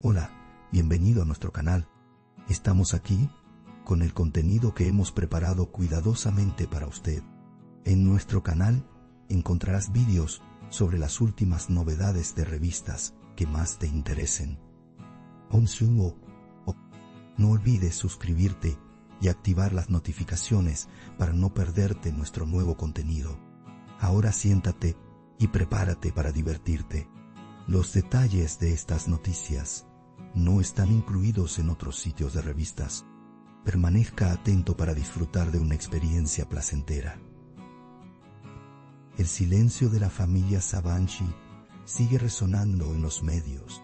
Hola, bienvenido a nuestro canal. Estamos aquí con el contenido que hemos preparado cuidadosamente para usted. En nuestro canal encontrarás vídeos sobre las últimas novedades de revistas que más te interesen. No olvides suscribirte y activar las notificaciones para no perderte nuestro nuevo contenido. Ahora siéntate y prepárate para divertirte. Los detalles de estas noticias no están incluidos en otros sitios de revistas. Permanezca atento para disfrutar de una experiencia placentera. El silencio de la familia Sabanci sigue resonando en los medios.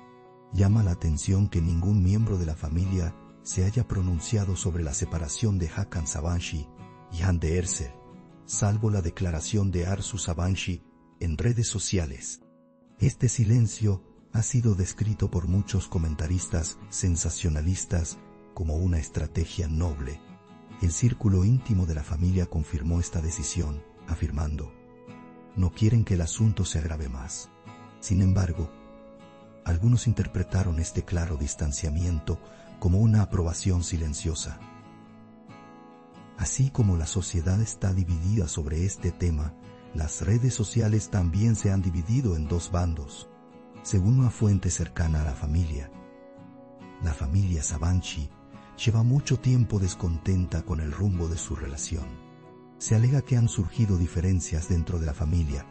Llama la atención que ningún miembro de la familia se haya pronunciado sobre la separación de Hakan Sabanci y Hande Erçel, salvo la declaración de Arzu Sabanci en redes sociales. Este silencio ha sido descrito por muchos comentaristas sensacionalistas como una estrategia noble. El círculo íntimo de la familia confirmó esta decisión, afirmando: no quieren que el asunto se agrave más. Sin embargo, algunos interpretaron este claro distanciamiento como una aprobación silenciosa. Así como la sociedad está dividida sobre este tema, las redes sociales también se han dividido en dos bandos. Según una fuente cercana a la familia Sabanci lleva mucho tiempo descontenta con el rumbo de su relación. Se alega que han surgido diferencias dentro de la familia,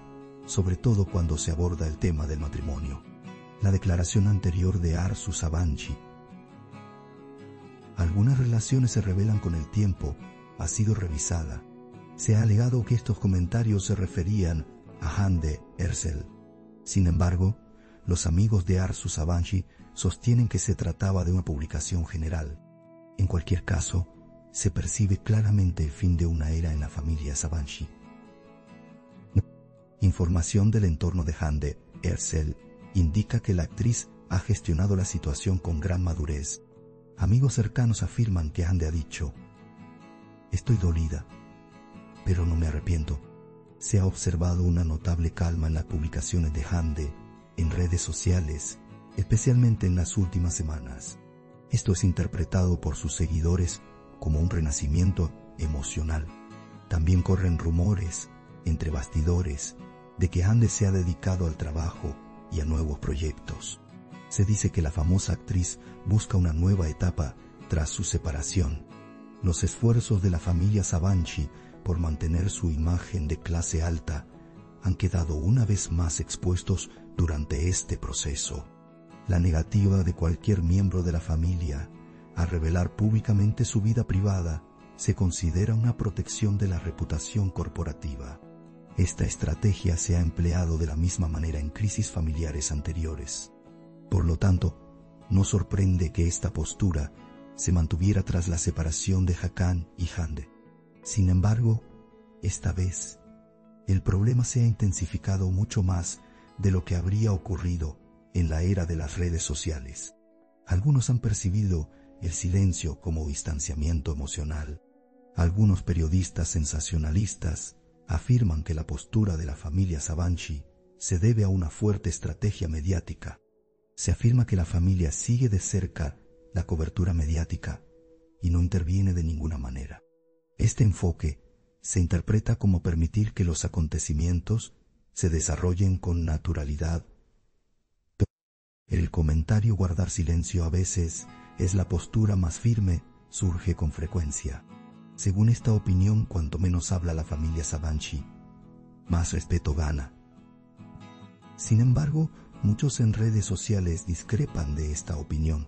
sobre todo cuando se aborda el tema del matrimonio. La declaración anterior de Arzu Sabanci: algunas relaciones se revelan con el tiempo, ha sido revisada. Se ha alegado que estos comentarios se referían a Hande Erçel. Sin embargo, los amigos de Arzu Sabanci sostienen que se trataba de una publicación general. En cualquier caso, se percibe claramente el fin de una era en la familia Sabanci. Información del entorno de Hande Erçel indica que la actriz ha gestionado la situación con gran madurez. Amigos cercanos afirman que Hande ha dicho: estoy dolida, pero no me arrepiento. Se ha observado una notable calma en las publicaciones de Hande en redes sociales, especialmente en las últimas semanas. Esto es interpretado por sus seguidores como un renacimiento emocional. También corren rumores entre bastidores de que Hande se ha dedicado al trabajo y a nuevos proyectos. Se dice que la famosa actriz busca una nueva etapa tras su separación. Los esfuerzos de la familia Sabanci por mantener su imagen de clase alta han quedado una vez más expuestos durante este proceso. La negativa de cualquier miembro de la familia a revelar públicamente su vida privada se considera una protección de la reputación corporativa. Esta estrategia se ha empleado de la misma manera en crisis familiares anteriores. Por lo tanto, no sorprende que esta postura se mantuviera tras la separación de Hakan y Hande. Sin embargo, esta vez, el problema se ha intensificado mucho más de lo que habría ocurrido en la era de las redes sociales. Algunos han percibido el silencio como distanciamiento emocional. Algunos periodistas sensacionalistas afirman que la postura de la familia Sabanci se debe a una fuerte estrategia mediática. Se afirma que la familia sigue de cerca la cobertura mediática y no interviene de ninguna manera. Este enfoque se interpreta como permitir que los acontecimientos se desarrollen con naturalidad. El comentario guardar silencio a veces es la postura más firme, surge con frecuencia. Según esta opinión, cuanto menos habla la familia Sabanci, más respeto gana. Sin embargo, muchos en redes sociales discrepan de esta opinión.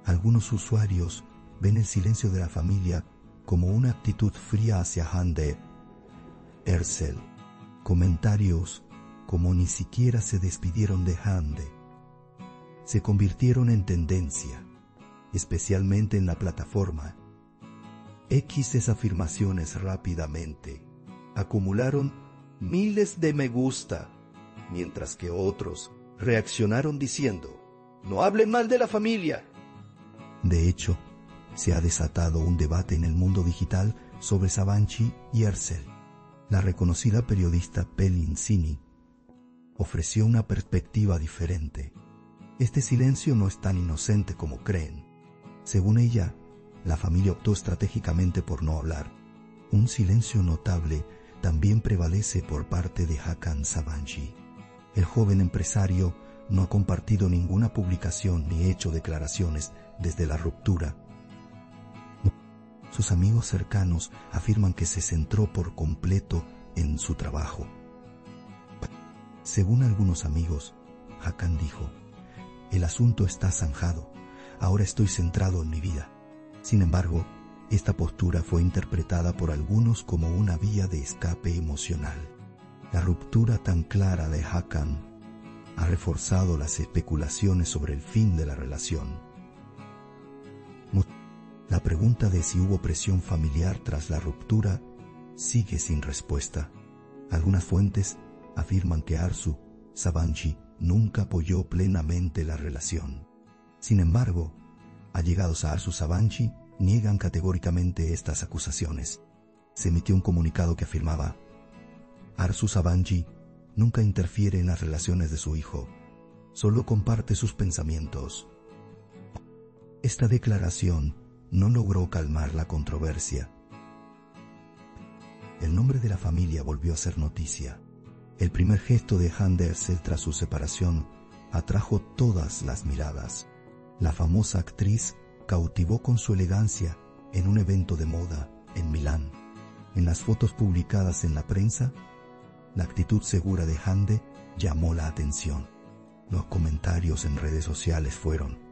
Algunos usuarios ven el silencio de la familia como una actitud fría hacia Hande Erçel. Comentarios como "ni siquiera se despidieron de Hande" se convirtieron en tendencia, especialmente en la plataforma X. Esas afirmaciones rápidamente acumularon miles de me gusta, mientras que otros reaccionaron diciendo: no hablen mal de la familia. De hecho, se ha desatado un debate en el mundo digital sobre Sabanci y Erçel. La reconocida periodista Pelin Cini ofreció una perspectiva diferente. Este silencio no es tan inocente como creen. Según ella, la familia optó estratégicamente por no hablar. Un silencio notable también prevalece por parte de Hakan Sabancı. El joven empresario no ha compartido ninguna publicación ni hecho declaraciones desde la ruptura. Sus amigos cercanos afirman que se centró por completo en su trabajo. Según algunos amigos, Hakan dijo: "El asunto está zanjado, ahora estoy centrado en mi vida". Sin embargo, esta postura fue interpretada por algunos como una vía de escape emocional. La ruptura tan clara de Hakan ha reforzado las especulaciones sobre el fin de la relación. La pregunta de si hubo presión familiar tras la ruptura sigue sin respuesta. Algunas fuentes afirman que Arzu Sabancı nunca apoyó plenamente la relación. Sin embargo, allegados a Arzu Sabancı niegan categóricamente estas acusaciones. Se emitió un comunicado que afirmaba: "Arzu Sabancı nunca interfiere en las relaciones de su hijo, solo comparte sus pensamientos". Esta declaración no logró calmar la controversia. El nombre de la familia volvió a ser noticia. El primer gesto de Hande Erçel tras su separación atrajo todas las miradas. La famosa actriz cautivó con su elegancia en un evento de moda en Milán. En las fotos publicadas en la prensa, la actitud segura de Hande llamó la atención. Los comentarios en redes sociales fueron: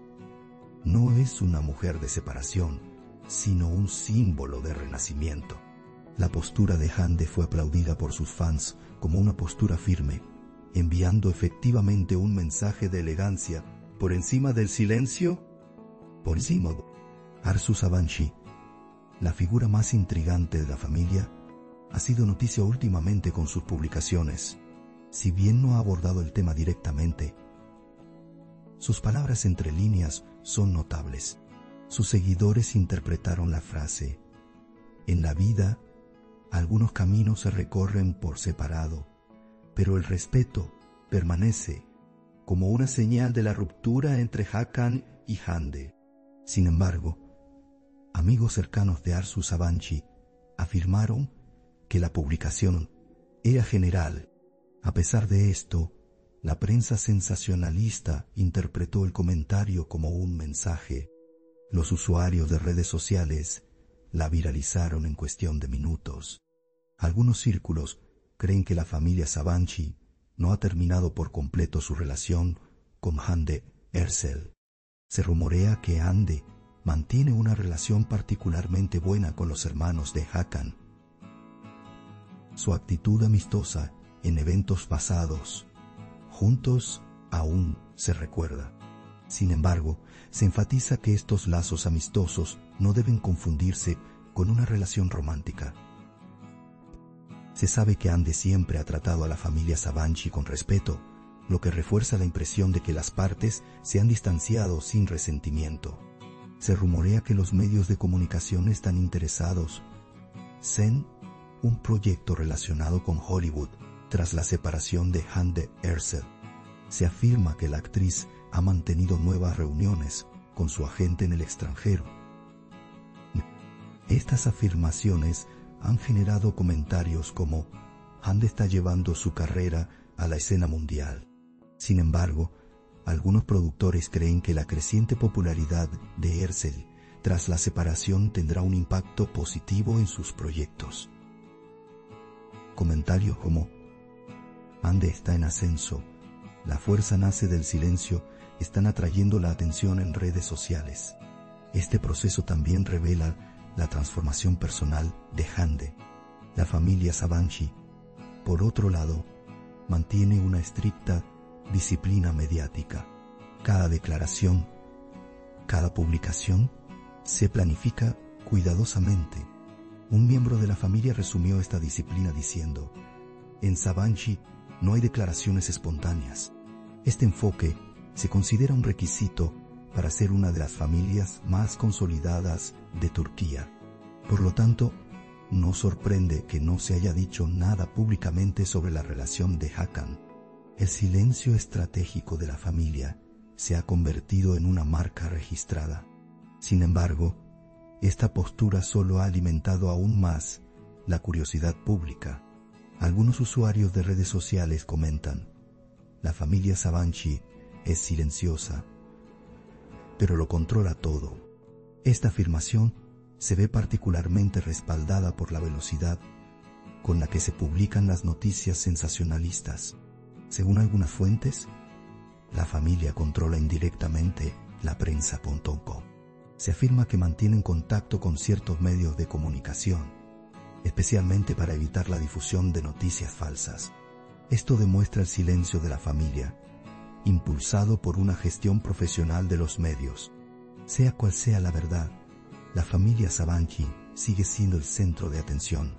"No es una mujer de separación, sino un símbolo de renacimiento". La postura de Hande fue aplaudida por sus fans como una postura firme, enviando efectivamente un mensaje de elegancia por encima del silencio. Por encima de Arzu Sabancı, la figura más intrigante de la familia, ha sido noticia últimamente con sus publicaciones. Si bien no ha abordado el tema directamente, sus palabras entre líneas son notables. Sus seguidores interpretaron la frase: "En la vida, algunos caminos se recorren por separado, pero el respeto permanece", como una señal de la ruptura entre Hakan y Hande. Sin embargo, amigos cercanos de Arzu Sabancı afirmaron que la publicación era general. A pesar de esto, la prensa sensacionalista interpretó el comentario como un mensaje. Los usuarios de redes sociales la viralizaron en cuestión de minutos. Algunos círculos creen que la familia Sabancı no ha terminado por completo su relación con Hande Erçel. Se rumorea que Hande mantiene una relación particularmente buena con los hermanos de Hakan. Su actitud amistosa en eventos pasados juntos aún se recuerda. Sin embargo, se enfatiza que estos lazos amistosos no deben confundirse con una relación romántica. Se sabe que Hande siempre ha tratado a la familia Sabancı con respeto, lo que refuerza la impresión de que las partes se han distanciado sin resentimiento. Se rumorea que los medios de comunicación están interesados en un proyecto relacionado con Hollywood tras la separación de Hande Erçel. Se afirma que la actriz ha mantenido nuevas reuniones con su agente en el extranjero. Estas afirmaciones han generado comentarios como: Hande está llevando su carrera a la escena mundial. Sin embargo, algunos productores creen que la creciente popularidad de Erçel tras la separación tendrá un impacto positivo en sus proyectos. Comentarios como: Hande está en ascenso, la fuerza nace del silencio, están atrayendo la atención en redes sociales. Este proceso también revela la transformación personal de Hande. La familia Sabancı, por otro lado, mantiene una estricta disciplina mediática. Cada declaración, cada publicación, se planifica cuidadosamente. Un miembro de la familia resumió esta disciplina diciendo: "En Sabancı no hay declaraciones espontáneas". Este enfoque se considera un requisito para ser una de las familias más consolidadas de Turquía. Por lo tanto, no sorprende que no se haya dicho nada públicamente sobre la relación de Hakan. El silencio estratégico de la familia se ha convertido en una marca registrada. Sin embargo, esta postura solo ha alimentado aún más la curiosidad pública. Algunos usuarios de redes sociales comentan: la familia Sabanci es silenciosa, pero lo controla todo. Esta afirmación se ve particularmente respaldada por la velocidad con la que se publican las noticias sensacionalistas. Según algunas fuentes, la familia controla indirectamente la prensa.com. Se afirma que mantienen contacto con ciertos medios de comunicación, especialmente para evitar la difusión de noticias falsas. Esto demuestra el silencio de la familia, impulsado por una gestión profesional de los medios. Sea cual sea la verdad, la familia Sabanci sigue siendo el centro de atención.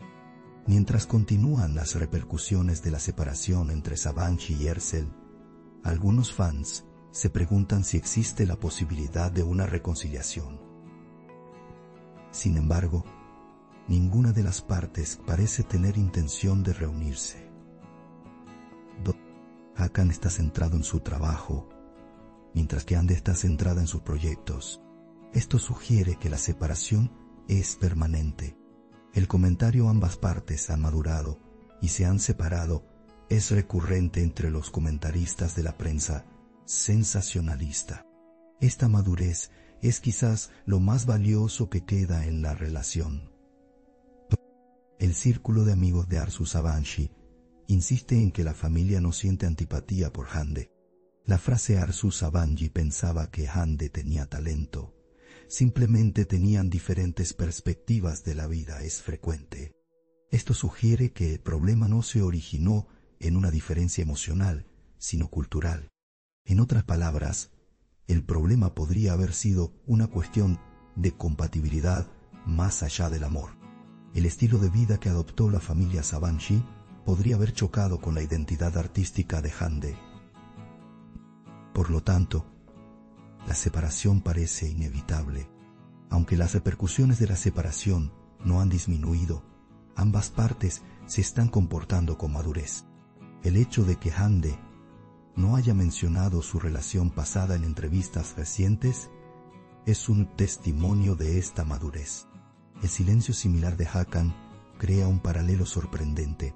Mientras continúan las repercusiones de la separación entre Sabanci y Ercel, algunos fans se preguntan si existe la posibilidad de una reconciliación. Sin embargo, ninguna de las partes parece tener intención de reunirse. Hakan está centrado en su trabajo, mientras que Hande está centrada en sus proyectos. Esto sugiere que la separación es permanente. El comentario "ambas partes han madurado y se han separado" es recurrente entre los comentaristas de la prensa sensacionalista. Esta madurez es quizás lo más valioso que queda en la relación. El círculo de amigos de Arzu Sabanci insiste en que la familia no siente antipatía por Hande. La frase "Arzu Sabanci pensaba que Hande tenía talento", simplemente tenían diferentes perspectivas de la vida, es frecuente. Esto sugiere que el problema no se originó en una diferencia emocional, sino cultural. En otras palabras, el problema podría haber sido una cuestión de compatibilidad más allá del amor. El estilo de vida que adoptó la familia Sabanci podría haber chocado con la identidad artística de Hande. Por lo tanto, la separación parece inevitable. Aunque las repercusiones de la separación no han disminuido, ambas partes se están comportando con madurez. El hecho de que Hande no haya mencionado su relación pasada en entrevistas recientes es un testimonio de esta madurez. El silencio similar de Hakan crea un paralelo sorprendente.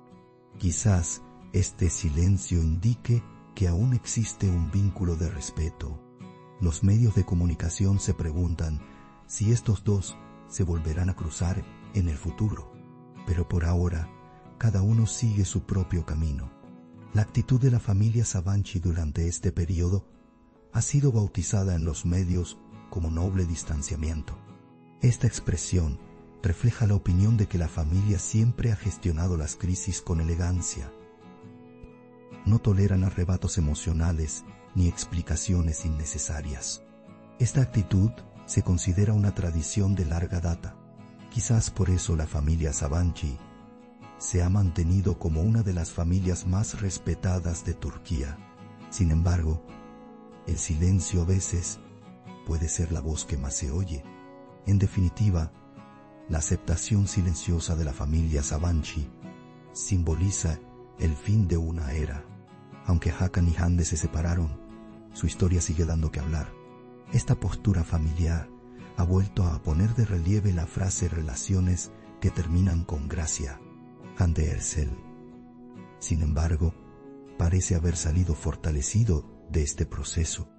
Quizás este silencio indique que aún existe un vínculo de respeto. Los medios de comunicación se preguntan si estos dos se volverán a cruzar en el futuro, pero por ahora cada uno sigue su propio camino. La actitud de la familia Sabanci durante este periodo ha sido bautizada en los medios como noble distanciamiento. Esta expresión refleja la opinión de que la familia siempre ha gestionado las crisis con elegancia. No toleran arrebatos emocionales ni explicaciones innecesarias. Esta actitud se considera una tradición de larga data. Quizás por eso la familia Sabanci se ha mantenido como una de las familias más respetadas de Turquía. Sin embargo, el silencio a veces puede ser la voz que más se oye. En definitiva, la aceptación silenciosa de la familia Sabanci simboliza el fin de una era. Aunque Hakan y Hande se separaron, su historia sigue dando que hablar. Esta postura familiar ha vuelto a poner de relieve la frase "relaciones que terminan con gracia". Hande Ercel, sin embargo, parece haber salido fortalecido de este proceso.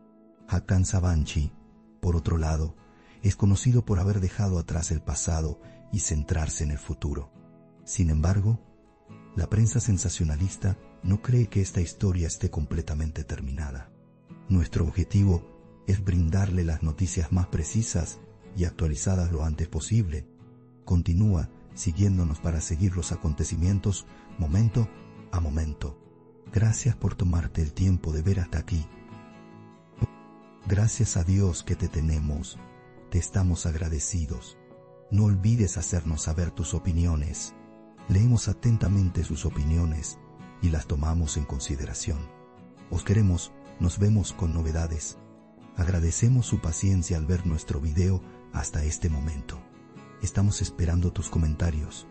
Hakan Sabanci, por otro lado, es conocido por haber dejado atrás el pasado y centrarse en el futuro. Sin embargo, la prensa sensacionalista no cree que esta historia esté completamente terminada. Nuestro objetivo es brindarle las noticias más precisas y actualizadas lo antes posible. Continúa siguiéndonos para seguir los acontecimientos momento a momento. Gracias por tomarte el tiempo de ver hasta aquí. Gracias a Dios que te tenemos. Te estamos agradecidos. No olvides hacernos saber tus opiniones. Leemos atentamente sus opiniones y las tomamos en consideración. Os queremos, nos vemos con novedades. Agradecemos su paciencia al ver nuestro video hasta este momento. Estamos esperando tus comentarios.